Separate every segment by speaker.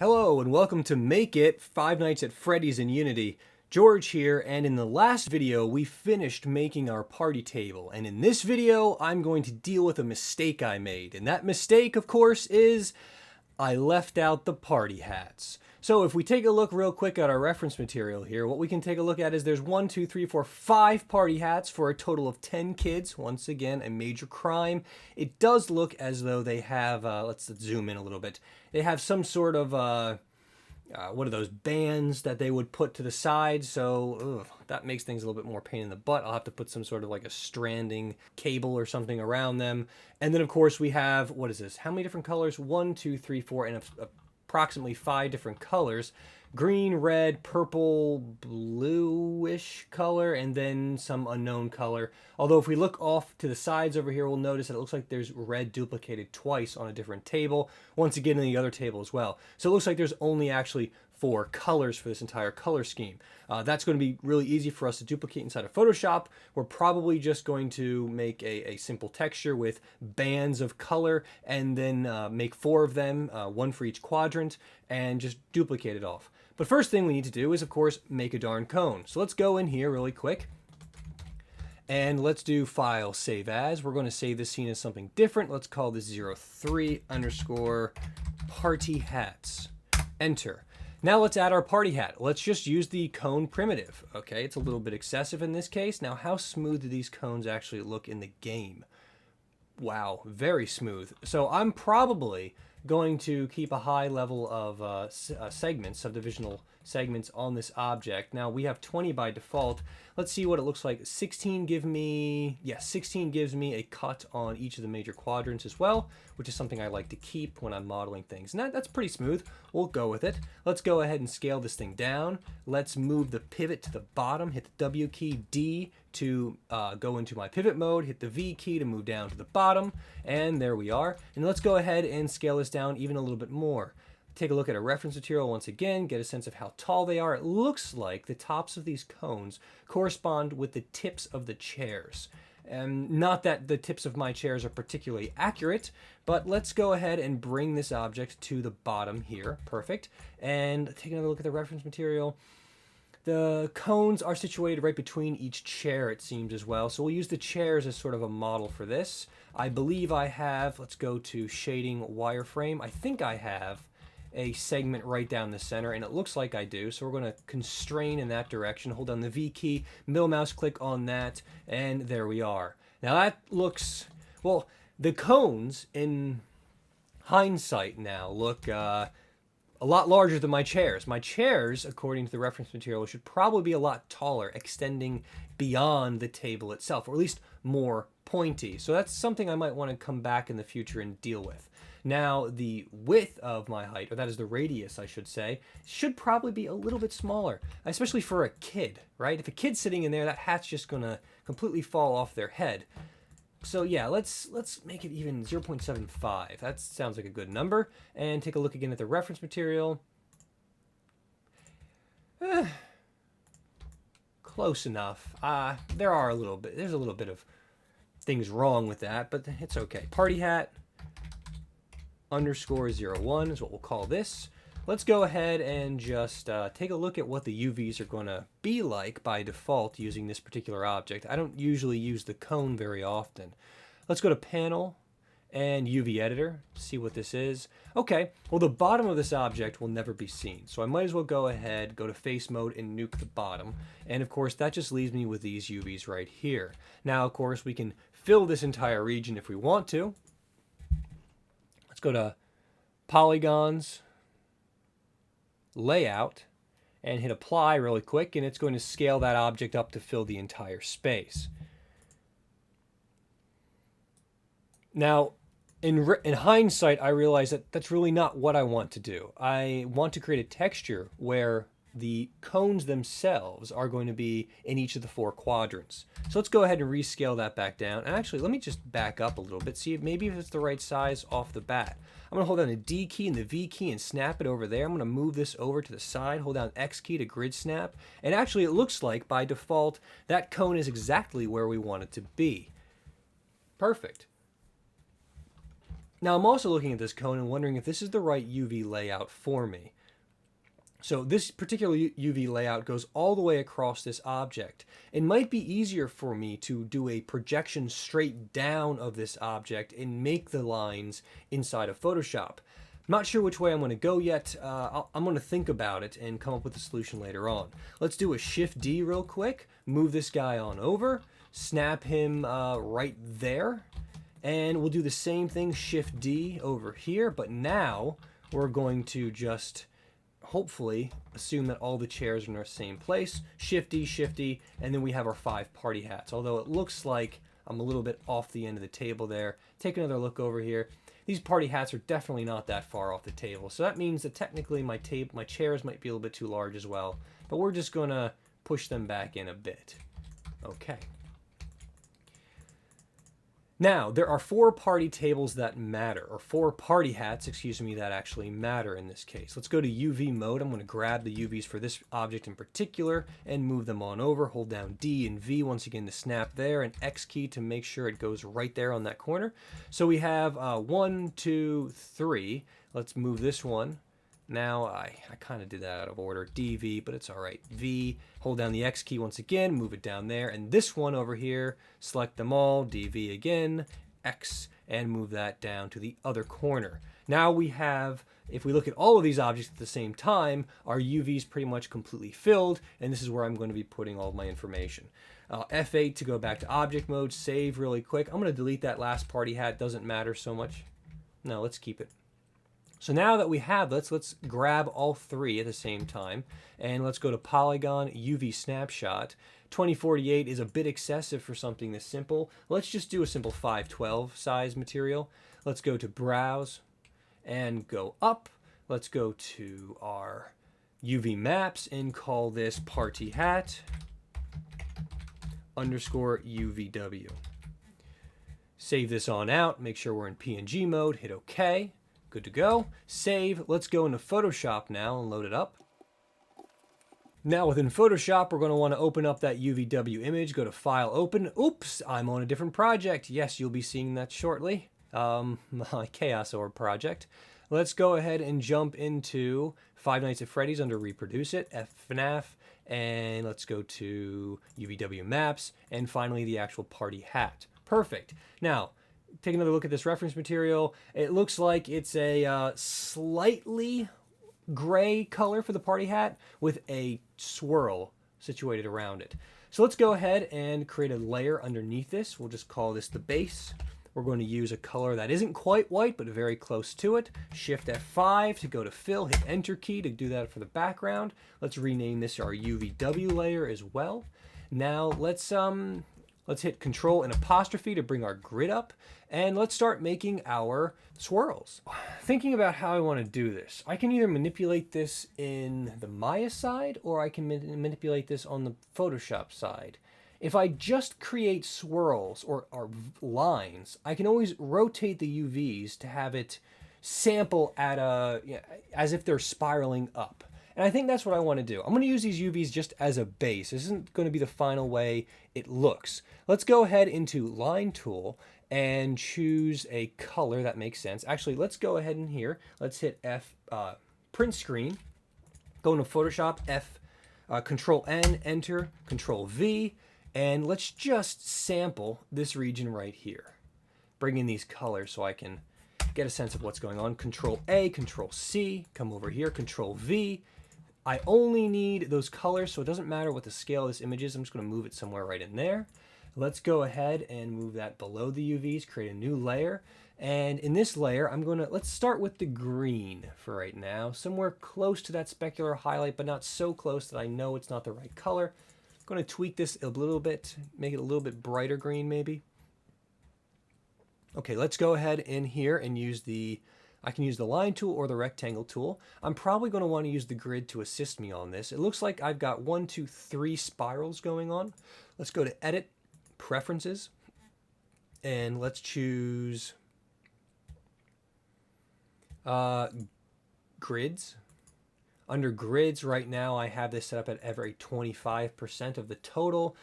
Speaker 1: Hello and welcome to Make It, Five Nights at Freddy's in Unity. George here, and in the last video we finished making our party table, and in this video I'm going to deal with a mistake I made, and that mistake of course is I left out the party hats. So if we take a look real quick at our reference material here, what we can take a look at is there's 1, 2, 3, 4, 5 party hats for a total of 10 kids. Once again, a major crime. It does look as though they have, let's zoom in a little bit, they have some sort of, what are those bands that they would put to the side, so that makes things a little bit more pain in the butt. I'll have to put some sort of like a stranding cable or something around them. And then of course we have, what is this? How many different colors? 1, 2, 3, 4, and approximately 5 different colors. Green, red, purple, bluish color, and then some unknown color. Although if we look off to the sides over here, we'll notice that it looks like there's red duplicated twice on a different table. Once again in the other table as well. So it looks like there's only actually 4 colors for this entire color scheme. That's going to be really easy for us to duplicate inside of Photoshop. We're probably just going to make a simple texture with bands of color and then make 4 of them, 1 for each quadrant, and just duplicate it off. But first thing we need to do is, of course, make a darn cone. So let's go in here really quick. And let's do File, Save As. We're going to save this scene as something different. Let's call this 03 underscore party hats. Enter. Now let's add our party hat. Let's just use the cone primitive. Okay, it's a little bit excessive in this case. Now, how smooth do these cones actually look in the game? Wow, very smooth. So I'm probably going to keep a high level of segments, subdivisional segments on this object. Now we have 20 by default. Let's see what it looks like. 16 gives me a cut on each of the major quadrants as well, which is something I like to keep when I'm modeling things. And that's pretty smooth. We'll go with it. Let's go ahead and scale this thing down. Let's move the pivot to the bottom. Hit the W key, D to go into my pivot mode. Hit the V key to move down to the bottom. And there we are. And let's go ahead and scale this down even a little bit more. Take a look at a reference material once again, get a sense of how tall they are. It looks like the tops of these cones correspond with the tips of the chairs. And not that the tips of my chairs are particularly accurate, but let's go ahead and bring this object to the bottom here. Perfect. And take another look at the reference material. The cones are situated right between each chair, it seems, as well. So we'll use the chairs as sort of a model for this. I believe I have, let's go to shading wireframe. I think I have a segment right down the center, and it looks like I do. So we're going to constrain in that direction. Hold down the V key, middle mouse click on that, and there we are. Now that looks, well, the cones in hindsight now look a lot larger than my chairs. My chairs, according to the reference material, should probably be a lot taller, extending beyond the table itself, or at least more pointy. So that's something I might want to come back in the future and deal with. Now, the width of my height, or that is the radius, I should say, should probably be a little bit smaller, especially for a kid, right? If a kid's sitting in there, that hat's just going to completely fall off their head. So yeah, let's make it even 0.75. That sounds like a good number. And take a look again at the reference material. Close enough. There's a little bit of things wrong with that, but it's okay. Party hat underscore 01 is what we'll call this. Let's go ahead and just take a look at what the UVs are going to be like by default using this particular object. I don't usually use the cone very often. Let's go to Panel and UV Editor, see what this is. Okay, well the bottom of this object will never be seen, so I might as well go ahead, go to Face Mode and nuke the bottom. And of course that just leaves me with these UVs right here. Now of course we can fill this entire region if we want to. Let's go to Polygons, Layout, and hit Apply really quick, and it's going to scale that object up to fill the entire space. Now, in hindsight, I realize that that's really not what I want to do. I want to create a texture where the cones themselves are going to be in each of the 4 quadrants. So let's go ahead and rescale that back down. And actually, let me just back up a little bit, see if maybe if it's the right size off the bat. I'm going to hold down the D key and the V key and snap it over there. I'm going to move this over to the side, hold down X key to grid snap. And actually, it looks like by default, that cone is exactly where we want it to be. Perfect. Now I'm also looking at this cone and wondering if this is the right UV layout for me. So this particular UV layout goes all the way across this object. It might be easier for me to do a projection straight down of this object and make the lines inside of Photoshop. I'm not sure which way I'm going to go yet. I'm going to think about it and come up with a solution later on. Let's do a Shift D real quick, move this guy on over, snap him right there, and we'll do the same thing, Shift D over here, but now we're going to just hopefully assume that all the chairs are in the same place. Shift D, and then we have our 5 party hats. Although it looks like I'm a little bit off the end of the table there. Take another look over here. These party hats are definitely not that far off the table. So that means that technically my chairs might be a little bit too large as well. But we're just going to push them back in a bit. Okay. Now, there are 4 party tables that matter, or 4 party hats, excuse me, that actually matter in this case. Let's go to UV mode. I'm going to grab the UVs for this object in particular and move them on over. Hold down D and V once again to snap there, and X key to make sure it goes right there on that corner. So we have 1, 2, 3. Let's move this one. Now, I kind of did that out of order, DV, but it's all right. V, hold down the X key once again, move it down there, and this one over here, select them all, DV again, X, and move that down to the other corner. Now we have, if we look at all of these objects at the same time, our UV's pretty much completely filled, and this is where I'm going to be putting all of my information. F8 to go back to object mode, save really quick. I'm going to delete that last party hat, doesn't matter so much. No, let's keep it. So now that we have this, let's grab all 3 at the same time, and let's go to Polygon, UV Snapshot. 2048 is a bit excessive for something this simple. Let's just do a simple 512 size material. Let's go to Browse and go up. Let's go to our UV Maps and call this Party Hat underscore UVW. Save this on out, make sure we're in PNG mode, hit OK. Good to go. Save. Let's go into Photoshop now and load it up. Now within Photoshop, we're going to want to open up that UVW image. Go to File, Open. Oops, I'm on a different project. Yes, you'll be seeing that shortly. My Chaos Orb project. Let's go ahead and jump into Five Nights at Freddy's under Reproduce It, FNAF, and let's go to UVW Maps, and finally the actual party hat. Perfect. Now, take another look at this reference material. It looks like it's a slightly gray color for the party hat with a swirl situated around it. So let's go ahead and create a layer underneath this. We'll just call this the base. We're going to use a color that isn't quite white, but very close to it. Shift F5 to go to fill, hit Enter key to do that for the background. Let's rename this our UVW layer as well. Now let's hit Control and apostrophe to bring our grid up, and let's start making our swirls. Thinking about how I want to do this, I can either manipulate this in the Maya side, or I can manipulate this on the Photoshop side. If I just create swirls or lines, I can always rotate the UVs to have it sample at as if they're spiraling up. And I think that's what I want to do. I'm going to use these UVs just as a base. This isn't going to be the final way it looks. Let's go ahead into Line Tool and choose a color that makes sense. Actually, let's go ahead in here. Let's hit Print Screen. Go into Photoshop, Control N, Enter, Control V, and let's just sample this region right here. Bring in these colors so I can get a sense of what's going on. Control A, Control C, come over here, Control V. I only need those colors, so it doesn't matter what the scale of this image is. I'm just going to move it somewhere right in there. Let's go ahead and move that below the UVs, create a new layer. And in this layer, let's start with the green for right now. Somewhere close to that specular highlight, but not so close that I know it's not the right color. I'm going to tweak this a little bit, make it a little bit brighter green maybe. Okay, let's go ahead in here and I can use the line tool or the rectangle tool. I'm probably going to want to use the grid to assist me on this. It looks like I've got 1, 2, 3 spirals going on. Let's go to Edit, Preferences, and let's choose grids. Under grids right now I have this set up at every 25% of the total.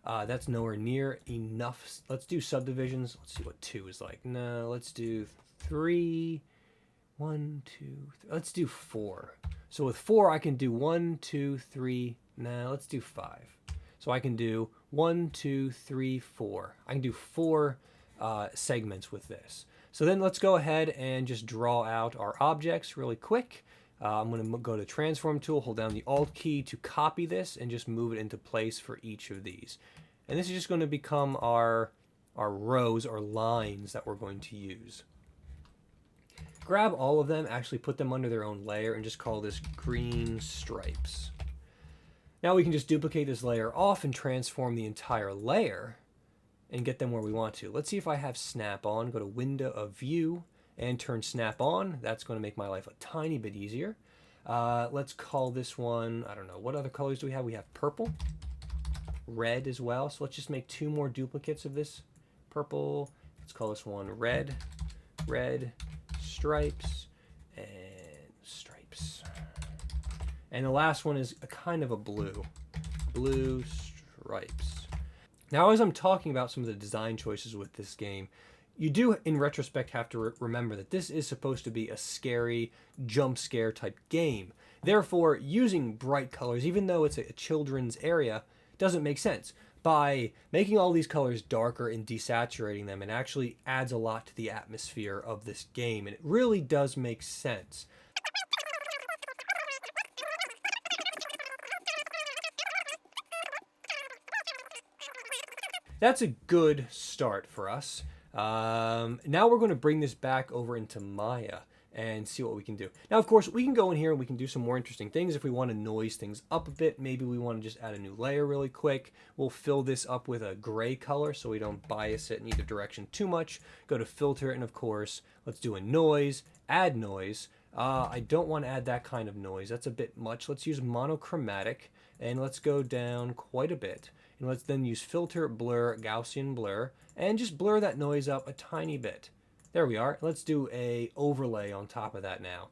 Speaker 1: That's nowhere near enough. Let's do subdivisions. Let's see what 2 is like. No, let's do 3. 1, 2, 3. Let's do 4. So with 4, I can do 1, 2, 3. Nah, let's do 5. So I can do 1, 2, 3, 4. I can do 4 segments with this. So then let's go ahead and just draw out our objects really quick. I'm going to go to Transform tool, hold down the Alt key to copy this, and just move it into place for each of these. And this is just going to become our rows or lines that we're going to use. Grab all of them, actually put them under their own layer, and just call this green stripes. Now we can just duplicate this layer off and transform the entire layer and get them where we want to. Let's see if I have snap on. Go to window of view and turn snap on. That's going to make my life a tiny bit easier. Let's call this one, I don't know, what other colors do we have? We have purple, red as well. So let's just make 2 more duplicates of this purple. Let's call this one red, red, stripes, and stripes. And the last one is a kind of a blue, blue stripes. Now, as I'm talking about some of the design choices with this game, you do, in retrospect, have to remember that this is supposed to be a scary, jump scare type game. Therefore, using bright colors, even though it's a children's area, doesn't make sense. By making all these colors darker and desaturating them, it actually adds a lot to the atmosphere of this game, and it really does make sense. That's a good start for us. Now we're going to bring this back over into Maya and see what we can do. Now, of course, we can go in here and we can do some more interesting things. If we want to noise things up a bit, maybe we want to just add a new layer really quick. We'll fill this up with a gray color so we don't bias it in either direction too much. Go to filter, and of course, let's do a noise, add noise. I don't want to add that kind of noise. That's a bit much. Let's use monochromatic, and let's go down quite a bit. And let's then use filter, blur, Gaussian blur, and just blur that noise up a tiny bit. There we are. Let's do a overlay on top of that now.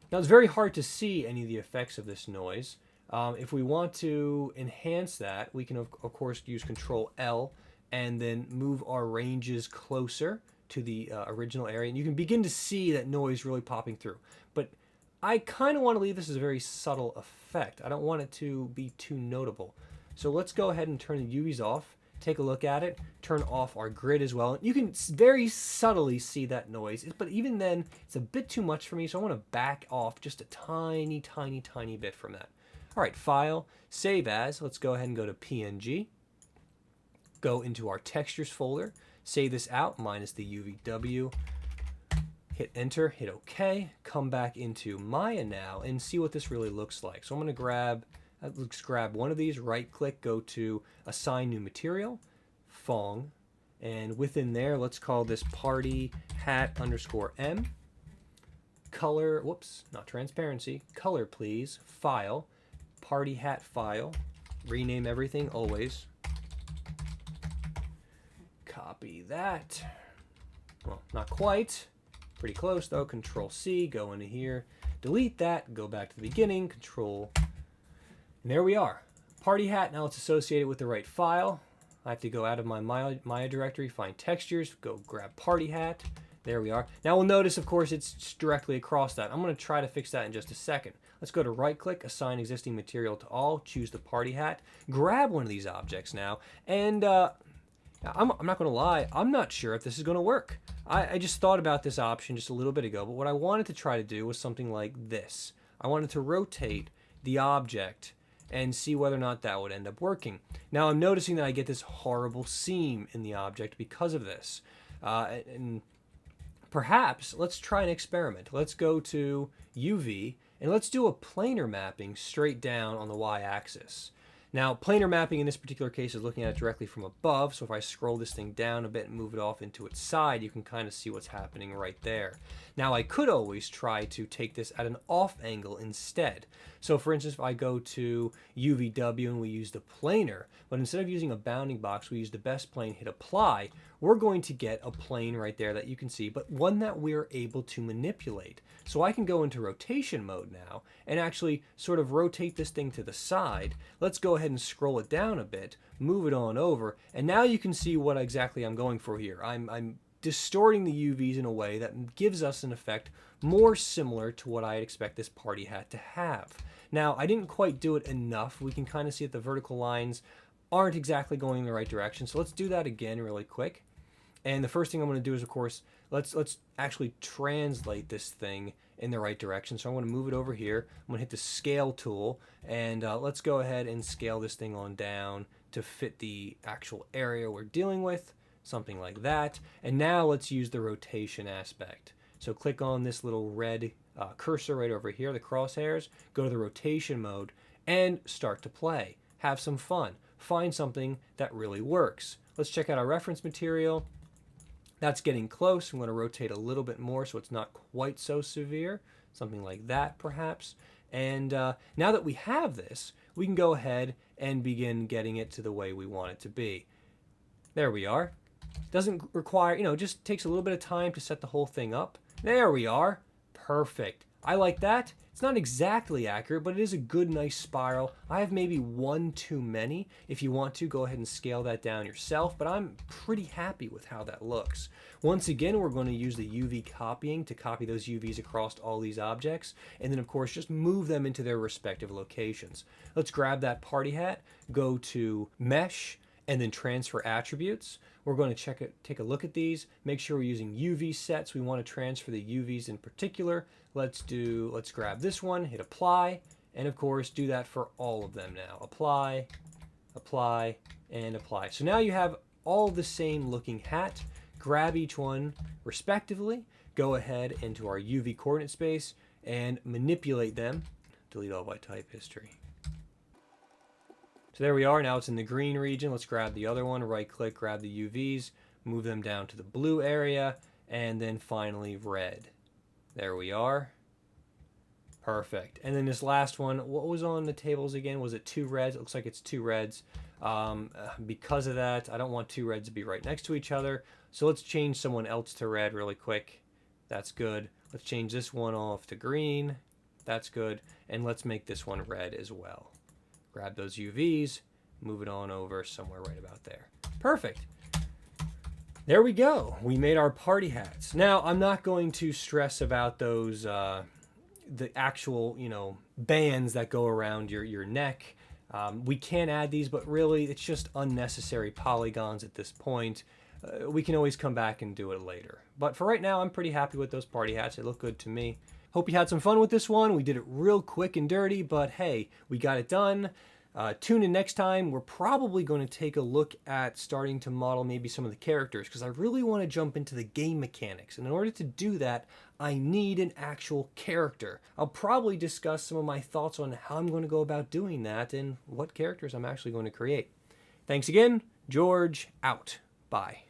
Speaker 1: Now it's very hard to see any of the effects of this noise. If we want to enhance that, we can of course use Control L and then move our ranges closer to the original area, and you can begin to see that noise really popping through. But I kind of want to leave this as a very subtle effect. I don't want it to be too notable. So let's go ahead and turn the UVs off, take a look at it, turn off our grid as well. You can very subtly see that noise, but even then, it's a bit too much for me, so I want to back off just a tiny, tiny, tiny bit from that. All right, File, Save As. Let's go ahead and go to PNG. Go into our Textures folder, save this out, minus the UVW. Hit Enter, hit OK. Come back into Maya now and see what this really looks like. So I'm going to grab one of these, right-click, go to Assign New Material, Fong, and within there, let's call this Party Hat _ M. Color, whoops, not transparency. Color, please. File, Party Hat File. Rename everything, always. Copy that. Well, not quite. Pretty close, though. Control-C, go into here. Delete that, go back to the beginning, Control. And there we are. Party Hat, now it's associated with the right file. I have to go out of my Maya directory, find textures, go grab Party Hat. There we are. Now we'll notice, of course, it's directly across that. I'm going to try to fix that in just a second. Let's go to right-click, Assign Existing Material to All, choose the Party Hat, grab one of these objects now, and I'm not going to lie, I'm not sure if this is going to work. I just thought about this option just a little bit ago, but what I wanted to try to do was something like this. I wanted to rotate the object and see whether or not that would end up working. Now I'm noticing that I get this horrible seam in the object because of this. And perhaps let's try an experiment. Let's go to UV and let's do a planar mapping straight down on the y-axis. Now, planar mapping in this particular case is looking at it directly from above, so if I scroll this thing down a bit and move it off into its side, you can kind of see what's happening right there. Now, I could always try to take this at an off angle instead. So, for instance, if I go to UVW and we use the planar, but instead of using a bounding box, we use the best plane, hit apply, we're going to get a plane right there that you can see, but one that we're able to manipulate. So I can go into rotation mode now and actually sort of rotate this thing to the side. Let's go ahead and scroll it down a bit, move it on over, and now you can see what exactly I'm going for here. I'm distorting the UVs in a way that gives us an effect more similar to what I'd expect this party hat to have. Now, I didn't quite do it enough. We can kind of see that the vertical lines aren't exactly going in the right direction. So let's do that again really quick. And the first thing I'm going to do is, of course, let's actually translate this thing in the right direction. So I'm going to move it over here. I'm going to hit the scale tool, and let's go ahead and scale this thing on down to fit the actual area we're dealing with, something like that. And now let's use the rotation aspect. So click on this little red cursor right over here, the crosshairs, go to the rotation mode, and start to play. Have some fun. Find something that really works. Let's check out our reference material. That's getting close. I'm going to rotate a little bit more so it's not quite so severe. Something like that, perhaps. And now that we have this, we can go ahead and begin getting it to the way we want it to be. There we are. Doesn't require, just takes a little bit of time to set the whole thing up. There we are. Perfect. I like that. It's not exactly accurate, but it is a good, nice spiral. I have maybe one too many. If you want to, go ahead and scale that down yourself, but I'm pretty happy with how that looks. Once again, we're going to use the UV copying to copy those UVs across all these objects, and then, of course, just move them into their respective locations. Let's grab that party hat, go to Mesh, and then Transfer Attributes. We're going to take a look at these, make sure we're using UV sets. We want to transfer the UVs in particular. Let's grab this one, hit apply, and of course do that for all of them now. Apply, apply, and apply. So now you have all the same looking hat. Grab each one respectively, go ahead into our UV coordinate space and manipulate them. Delete all by type history. So there we are. Now it's in the green region. Let's grab the other one, right click, grab the UVs, move them down to the blue area, and then finally red. There we are. Perfect. And then this last one, what was on the tables again? Was it 2 reds? It looks like it's 2 reds. Because of that, I don't want 2 reds to be right next to each other. So let's change someone else to red really quick. That's good. Let's change this one off to green. That's good. And let's make this one red as well. Grab those UVs, move it on over somewhere right about there. Perfect. There we go. We made our party hats. Now, I'm not going to stress about those, the actual, bands that go around your neck. We can add these, but really it's just unnecessary polygons at this point. We can always come back and do it later. But for right now, I'm pretty happy with those party hats. They look good to me. Hope you had some fun with this one. We did it real quick and dirty, but hey, we got it done. Tune in next time. We're probably going to take a look at starting to model maybe some of the characters because I really want to jump into the game mechanics. And in order to do that, I need an actual character. I'll probably discuss some of my thoughts on how I'm going to go about doing that and what characters I'm actually going to create. Thanks again. George, out. Bye.